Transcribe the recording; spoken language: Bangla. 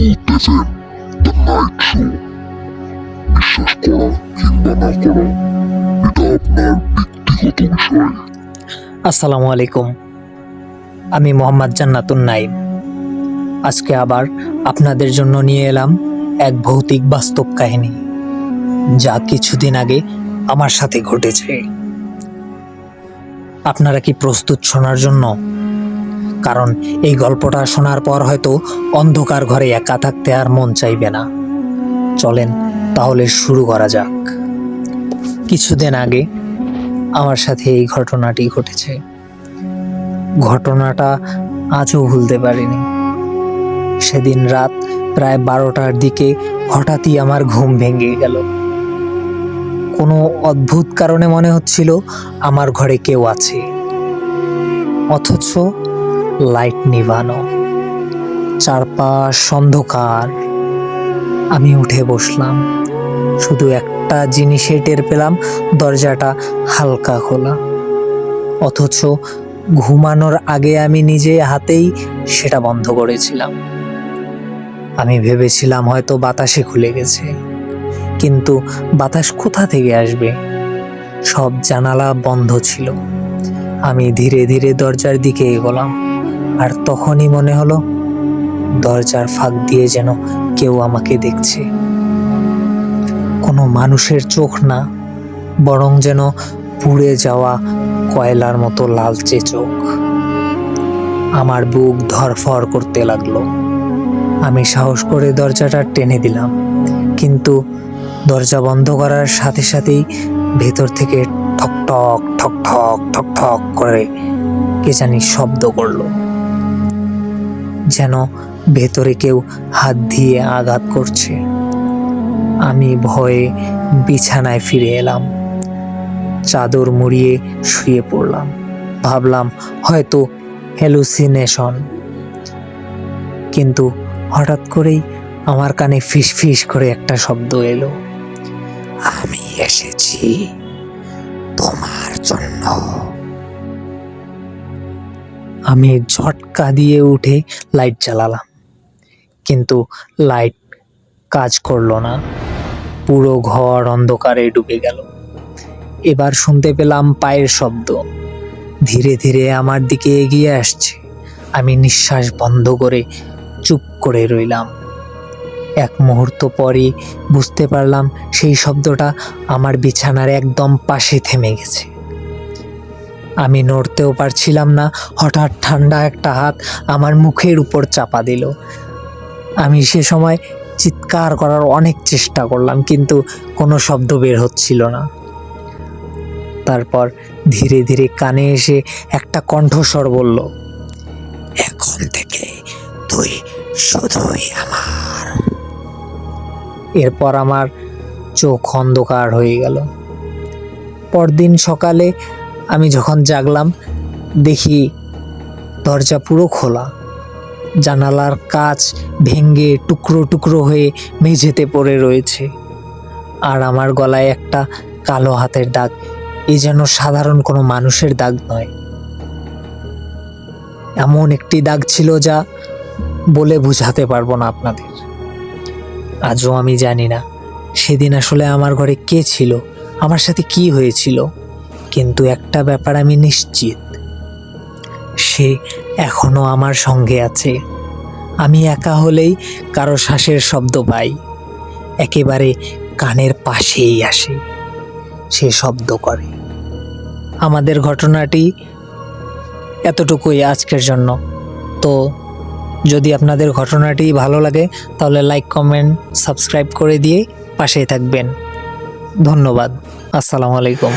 বলতেছেন দ্য নাইট শো। বিশ্বাস করা কিংবা না করা এটা আপনার ব্যক্তিগত বিষয়। আসসালামু আলাইকুম, আমি মোহাম্মদ জান্নাতুন নাইম। আজকে আবার আপনাদের জন্য নিয়ে এলাম এক ভৌতিক বাস্তব কাহিনী, যা কিছুদিন আগে আমার সাথে ঘটেছে। আপনারা কি প্রস্তুত শোনার জন্য? কারণ এই গল্পটা শোনার পর হয়তো অন্ধকার ঘরে একা থাকতে আর মন চাইবে না। চলেন তাহলে শুরু করা যাক। কিছুদিন আগে আমার সাথে এই ঘটনাটি ঘটেছে। ঘটনাটা আজও ভুলতে পারিনি। সেদিন রাত প্রায় 12টার দিকে হঠাৎই আমার ঘুম ভেঙে গেল। কোনো অদ্ভুত কারণে মনে হচ্ছিল আমার ঘরে কেউ আছে, অথচ লাইট নিভানো, চারপাশ অন্ধকার। আমি উঠে বসলাম, শুধু একটা জিনিসে টের পেলাম, দরজাটা হালকা খোলা। অথচ ঘুমানোর আগে আমি নিজে হাতেই সেটা বন্ধ করেছিলাম। আমি ভেবেছিলাম হয়তো বাতাসে খুলে গেছে, কিন্তু বাতাস কোথা থেকে আসবে? সব জানালা বন্ধ ছিল। আমি ধীরে ধীরে দরজার দিকে এগোলাম, আর তখনই মনে হলো দরজার ফাঁক দিয়ে যেন কেউ আমাকে দেখছে। কোনো মানুষের চোখ না, বরং যেন পুড়ে যাওয়া কয়লার মতো লালচে চোখ। আমার বুক ধড়ফড় করতে লাগলো। আমি সাহস করে দরজাটা টেনে দিলাম, কিন্তু দরজা বন্ধ করার সাথে সাথেই ভেতর থেকে ঠক ঠক ঠক ঠক ঠক ঠক করে কে জানি শব্দ করলো, যেন ভেতরে কেউ হাত দিয়ে আঘাত করছে। আমি ভয়ে বিছানায় ফিরে এলাম, চাদর মুড়িয়ে শুয়ে পড়লাম। ভাবলাম হয়তো হ্যালুসিনেশন, কিন্তু হঠাৎ করেই আমার কানে ফিস ফিস করে একটা শব্দ এলো, আমি এসেছি তোমার জন্য। আমি ঝটকা দিয়ে উঠে লাইট জ্বালালাম, কিন্তু লাইট কাজ করলো না। পুরো ঘর অন্ধকারে ডুবে গেল। এবার শুনতে পেলাম পায়ের শব্দ, ধীরে ধীরে আমার দিকে এগিয়ে আসছে। আমি নিঃশ্বাস বন্ধ করে চুপ করে রইলাম। এক মুহূর্ত পরই বুঝতে পারলাম সেই শব্দটা আমার বিছানার একদম পাশে থেমে গেছে। আমি নড়তেও পারছিলাম না। হঠাৎ ঠান্ডা একটা হাত আমার মুখের উপর চাপা দিল। আমি সে সময় চিৎকার করার অনেক চেষ্টা করলাম, কিন্তু কোনো শব্দ বের হচ্ছিল না। তারপর ধীরে ধীরে কানে এসে একটা কণ্ঠস্বর বলল, এখন থেকে তুই শুধুই আমার। এরপর আমার চোখ অন্ধকার হয়ে গেল। পরদিন সকালে আমি যখন জাগলাম, দেখি দরজা পুরো খোলা, জানালার কাঁচ ভেঙে টুকরো টুকরো হয়ে মেঝেতে পড়ে রয়েছে, আর আমার গলায় একটা কালো হাতের দাগ। এ যেন সাধারণ কোনো মানুষের দাগ নয়, এমন একটি দাগ ছিল যা বলে বোঝাতে পারবো না আপনাদের। আজও আমি জানি না সেদিন আসলে আমার ঘরে কে ছিল, আমার সাথে কি হয়েছিল, কিন্তু একটা ব্যাপার আমি নিশ্চিত, সে এখনো আমার সঙ্গে আছে। আমি একা হলেই কারো শ্বাসের শব্দ পাই, একেবারে কানের পাশেই আসে, সে শব্দ করে। আমাদের ঘটনাটি এতটুকুই আজকের জন্য। তো যদি আপনাদের ঘটনাটি ভালো লাগে তাহলে লাইক, কমেন্ট, সাবস্ক্রাইব করে দিয়ে পাশেই থাকবেন। ধন্যবাদ। আসসালামু আলাইকুম।